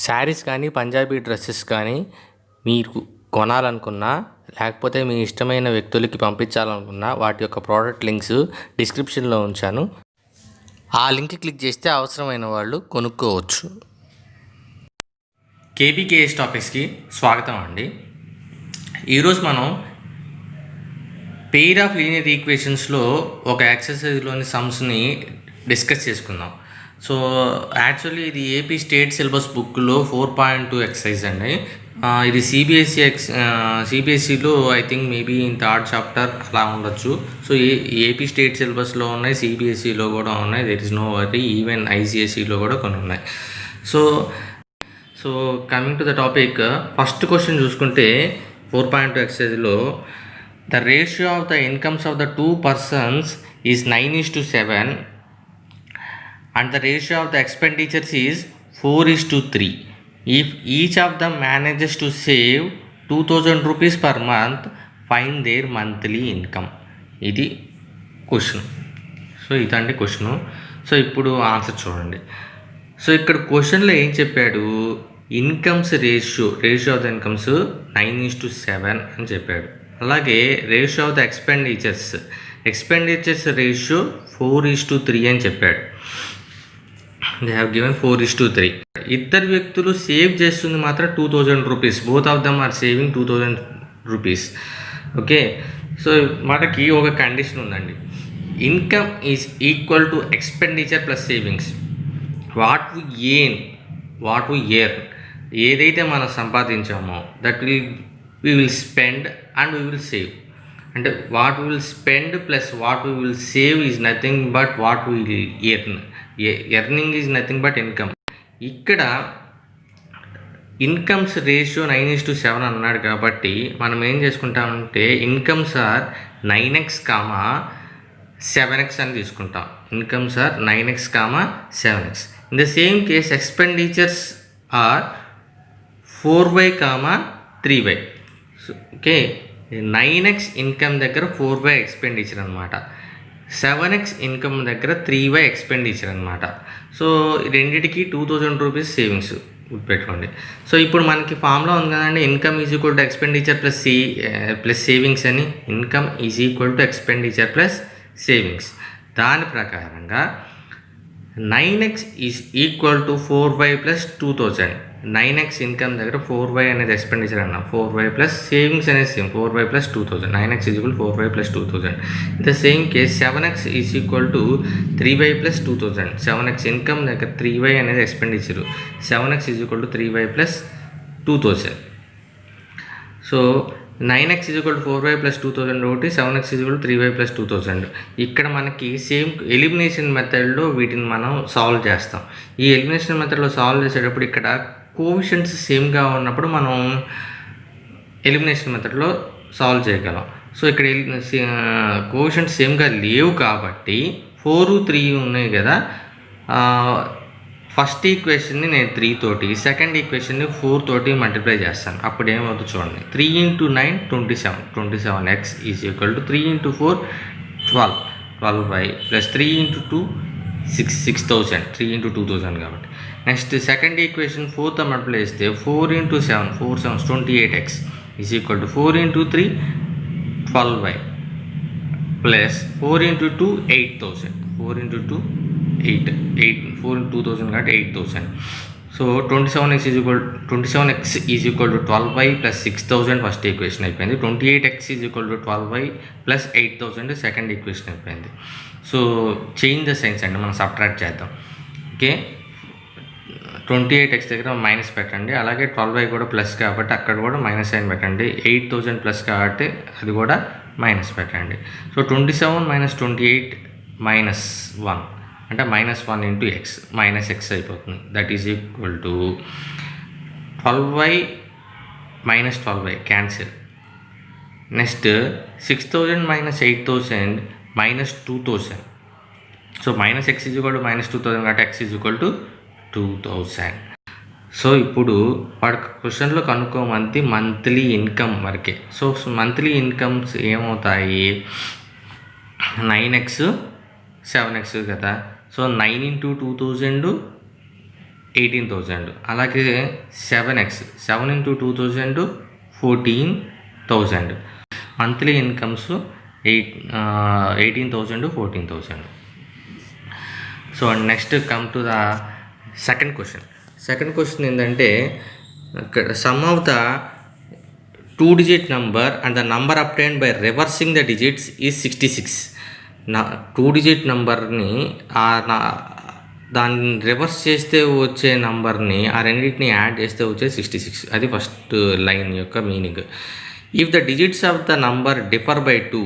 శారీస్ కానీ పంజాబీ డ్రెస్సెస్ కానీ మీరు కొనాలనుకున్నా లేకపోతే మీ ఇష్టమైన వ్యక్తులకి పంపించాలనుకున్నా వాటి యొక్క ప్రోడక్ట్ లింక్స్ డిస్క్రిప్షన్లో ఉంచాను. ఆ లింక్ క్లిక్ చేస్తే అవసరమైన వాళ్ళు కొనుక్కోవచ్చు. కేబీకేఎస్ టాపిక్స్కి స్వాగతం అండి. ఈరోజు మనం పెయిర్ ఆఫ్ లీనియర్ ఈక్వేషన్స్లో ఒక ఎక్సర్సైజ్లోని సమ్స్ని డిస్కస్ చేసుకుందాం. సో యాక్చువల్లీ ఇది ఏపీ స్టేట్ సిలబస్ బుక్లో 4.2 ఎక్సర్సైజ్ అండి. ఇది సిబిఎస్ఈలో I think maybe in third chapter అలా ఉండొచ్చు. సో ఏపీ స్టేట్ సిలబస్లో ఉన్నాయి, సిబిఎస్ఈలో కూడా ఉన్నాయి. There is no worry. Even ఐసిఎస్ఈలో కూడా కొన్ని ఉన్నాయి. So coming to the topic, first question చూసుకుంటే 4.2 ఎక్సర్సైజ్లో the ratio of the incomes of the 2 persons is 9:7 and the ratio of the expenditures is 4:3. If each of them manages to save 2000 rupees per month, find their monthly income. ఇది question. So ఇదండి question. So ఇప్పుడు answer చూడండి. So ఇక్కడ క్వశ్చన్లో ఏం చెప్పాడు, incomes ratio of the incomes 9:7 అని చెప్పాడు. అలాగే ratio of the expenditures ratio 4:3 అని చెప్పాడు. They have given 4:3. ఇద్దరు వ్యక్తులు సేవ్ చేస్తుంది మాత్రం 2000 rupees. Both of them are saving 2000 rupees. Okay, so మనకి ఒక కండిషన్ ఉందండి. Income is equal to expenditure plus savings. What we earn, ఏదైతే మనం సంపాదించామో that we will spend and we will save. అంటే what we will spend plus what we will save is nothing but what we will earn. Earning is nothing but income. ఇక్కడ incomes ratio 9:7 అన్నాడు కాబట్టి మనం ఏం చేసుకుంటామంటే incomes are 9x, 7x అని తీసుకుంటాం. Incomes are 9x, 7x. In the same case expenditures are 4y, 3y. Okay, 9x income దగ్గర 4y expenditure అనమాట. 7x income దగ్గర 3y ఎక్స్పెండిచర్ అనమాట. సో రెండిటికి 2000 రూపీస్ సేవింగ్స్ గుర్తుపెట్టుకోండి. సో ఇప్పుడు మనకి ఫార్ములా ఉంది కదండి, income is equal to expenditure plus savings అని. Income is equal to expenditure plus savings. దాని ప్రకారంగా 9x is equal to 4y plus 2000. 9x income దగ్గర 4y అనేది ఎక్స్పెండిచర్ అన్న, 4y ప్లస్ సేవింగ్స్ అనేది same 4y plus 2000. 9x is equal 4y plus 2000. In the same case 7x is equal to 3y plus 2000. 7x income దగ్గర 3y అనేది expenditure. 7x is equal to 3y plus 2000. So 9x is equal to 4y plus 2000 ఒకటి, 7x is equal to 3y plus 2000. ఇక్కడ మనకి same elimination మెథడ్లో వీటిని మనం solve చేస్తాం. ఈ ఎలిమినేషన్ మెథడ్లో సాల్వ్ చేసేటప్పుడు ఇక్కడ కోఎఫిషియెంట్స్ సేమ్గా ఉన్నప్పుడు మనం ఎలిమినేషన్ మెథడ్లో సాల్వ్ చేయగలం. సో ఇక్కడ కోఎఫిషియెంట్స్ సేమ్గా లేవు కాబట్టి 4, 3 ఉన్నాయి కదా. ఫస్ట్ ఈక్వేషన్ని నేను 3 తోటి, సెకండ్ ఈక్వేషన్ని 4 తోటి మల్టిప్లై చేస్తాను. అప్పుడు ఏమవుతుంది చూడండి. 3 × 9 27. 27x is equal to 3 × 4 12. 12y plus 3 × 2 6000. 3 × 2000 కాబట్టి. నెక్స్ట్ సెకండ్ ఈక్వేషన్ 4తో మల్టిప్లై చేస్తే 4 × 7 4 7 28x is equal to 4 × 3 12y plus 4 × 2 8000. 4 × 2 8 4 × 2000 కాబట్టి 8000. So 27x is equal to 12y plus 6000 first equation అయిపోయింది. 28x is equal to 12y plus 8000 second equation అయిపోయింది. So change the science అండి, మనం subtract చేద్దాం. Okay, 28x దగ్గర minus పెట్టండి. అలాగే 12y కూడా ప్లస్ కాబట్టి అక్కడ కూడా మైనస్ సైన్ పెట్టండి. 8000 ప్లస్ కాబట్టి అది కూడా మైనస్ పెట్టండి. సో 27 మైనస్ 28 మైనస్ 1 అంటే -1 × x మైనస్ x అయిపోతుంది. That is equal to 12y minus 12y cancel. Next 6000 minus 8000 minus 2000. So minus x is equal to minus 2000 కాబట్టి x is equal to 2000. So ఇప్పుడు వాడు క్వశ్చన్లో కనుక్కోమంది మంత్లీ ఇన్కమ్ వరకే. So monthly incomes ఏమవుతాయి, 9x 7x కదా. So 9 × 2000 18,000. అలాగే 7x 7 into 2,000 14,000. Monthly incomes 18,000 14,000. So next come to the second question ఏంటంటే sum of the 2-digit number and the number obtained by reversing the digits is 66. 2-digit నెంబర్ని దాన్ని reverse చేస్తే వచ్చే నెంబర్ని ఆ రెండింటిని యాడ్ చేస్తే వచ్చే 66. అది ఫస్ట్ లైన్ యొక్క meaning. If the digits of the number differ by 2,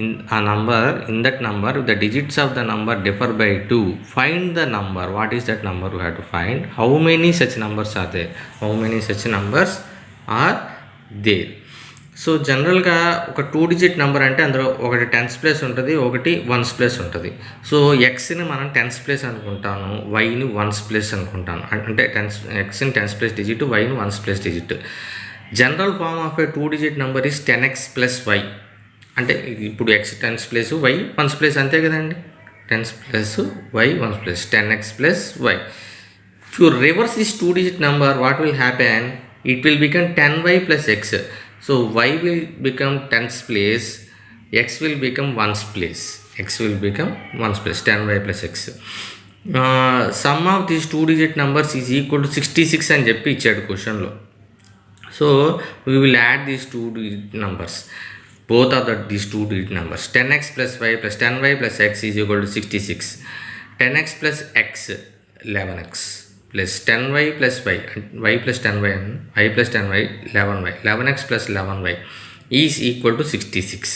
in that number if the digits of the number differ by 2, find the number. What is that number we have to find? How many such numbers are there? There. So జనరల్గా ఒక 2-digit number అంటే అందులో ఒకటి 10s place ఉంటుంది, ఒకటి 1s place ఉంటుంది. So ఎక్స్ని మనం 10s place అనుకుంటాను, వైని 1s ప్లేస్ అనుకుంటాను. అంటే ఎక్స్ని 10s ప్లేస్ డిజిట్, వైని 1s place digit. General form of a 2-digit number is 10x plus y. అంటే ఇప్పుడు X 10s place, why 1s place, అంతే కదండి. 10s plus y 1s place, 10x plus y. If you reverse this 2-digit number, what will happen? It will become 10y plus x. So y will become 10s place, x will become 1s place. 10y plus x. Sum of these 2-digit numbers is equal to 66 అని చెప్పి ఇచ్చాడు క్వశ్చన్లో. So we will add these 2-digit numbers, both of these 2-digit numbers. 10x plus y plus 10y plus x is equal to 66. 10x plus x 11x plus 10y plus y, y plus 10y and y plus 10y 11y, 11x plus 11y is equal to 66.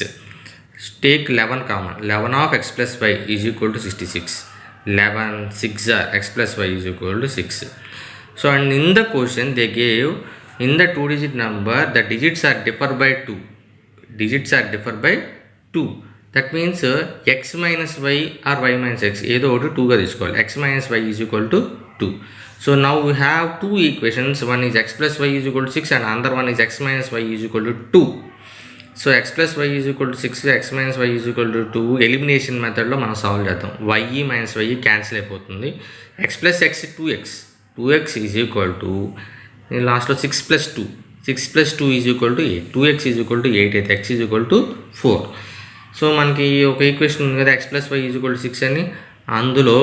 Take 11 common. 11 of x plus y is equal to 66. 11 6 are x plus y is equal to 6. So and in the question they gave, in the 2-digit number the digits are differ by 2. That means x minus y or y minus x ఏదో ఒకటి 2గా తీసుకోవాలి. x minus y is equal to 2. So now we have two equations. One is x plus y is equal to 6 and another one is x minus y is equal to 2. So x plus y is equal to 6, x minus y is equal to 2. Elimination మెథడ్లో మనం solve చేద్దాం. y minus y cancel అయిపోతుంది. x plus x 2x is equal to లాస్ట్లో 6 plus 2 is equal to 8. 2x is equal to 8 అయితే x is equal to 4. So మనకి ఒక equation ఉంది కదా, x plus y is equal to 6 అని, అందులో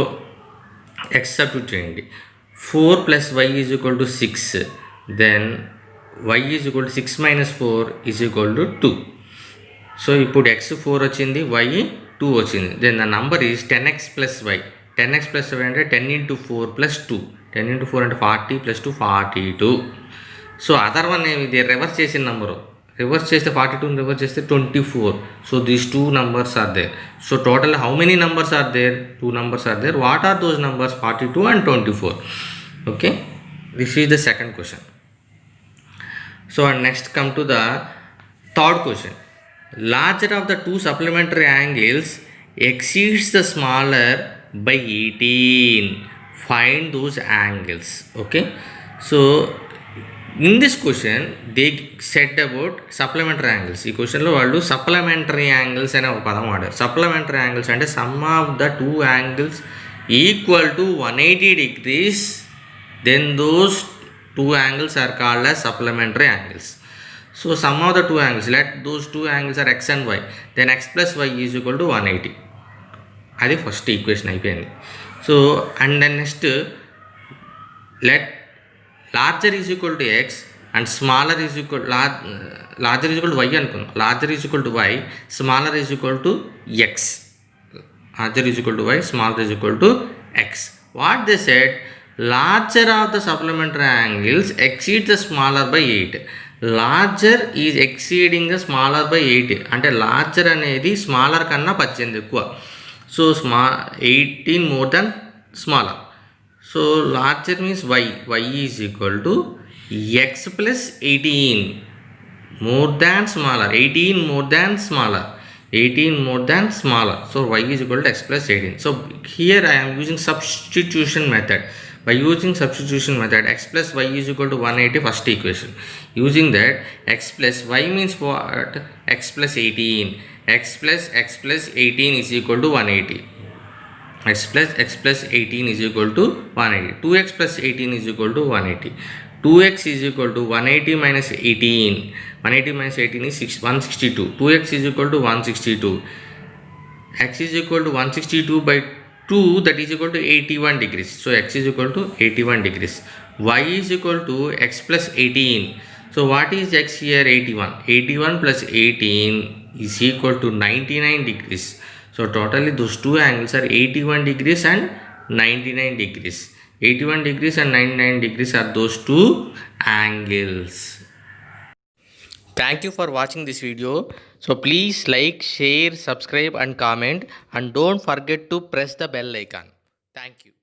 x substitute చేయండి. 4 plus y is equal to 6, then y is equal to 6 minus 4 is equal to 2. So ఇప్పుడు x 4 వచ్చింది, y 2 వచ్చింది. Then the number is 10x plus y. 10x plus y అంటే 10 into 4 plus 2. 10 into 4 అంటే 40 plus 2 42. So other one ఇది reverse చేసిన number, reverse చేస్తే 42 reverse చేస్తే 24. So these 2 numbers are there. So total how many numbers are there? 2 numbers are there. What are those numbers? 42 and 24. Okay, this is the second question. So next come to the third question. Larger of the two supplementary angles exceeds the smaller by 18. Find those angles. Okay, so in this question they said about supplementary angles. ఈ క్వశ్చన్లో వాళ్ళు supplementary angles అనే ఒక పదం వాడారు. Supplementary angles అంటే some of the 2 angles equal to 180 degrees, then those 2 angles are called as supplementary angles. So sum of the 2 angles, let those 2 angles are x and y, then x plus y is equal to 180. అది first equation అయిపోయింది. So and then next let larger is equal to x and smaller is equal larger is equal to y అనుకుందాం. larger is equal to y, smaller is equal to x. larger is equal to y, smaller is equal to x. What they said, larger of the supplementary angles exceeds the smaller by 8. larger is exceeding the smaller by 8 అంటే larger అనేది smaller కన్నా 18 ఎక్కువ. So 18 more than smaller. So larger means y is equal to x plus 18 more than smaller, 18 more than smaller, 18 more than smaller. So y is equal to x plus 18. So here I am using substitution method. By using substitution method, x plus y is equal to 180, first equation. Using that, x plus y means what? X plus 18. X plus 18 is equal to 180. x plus 18 is equal to 180. 2x plus 18 is equal to 180. 2x is equal to 180 minus 18. 180 minus 18 is 162. 2x is equal to 162. X is equal to 162 by 2, that is equal to 81 degrees. So x is equal to 81 degrees. Y is equal to x plus 18. So what is x here? 81. 81 plus 18 is equal to 99 degrees. So totally those two angles are 81 degrees and 99 degrees. 81 degrees and 99 degrees are those two angles. Thank you for watching this video. So please like, share, subscribe and comment, and don't forget to press the bell icon. Thank you.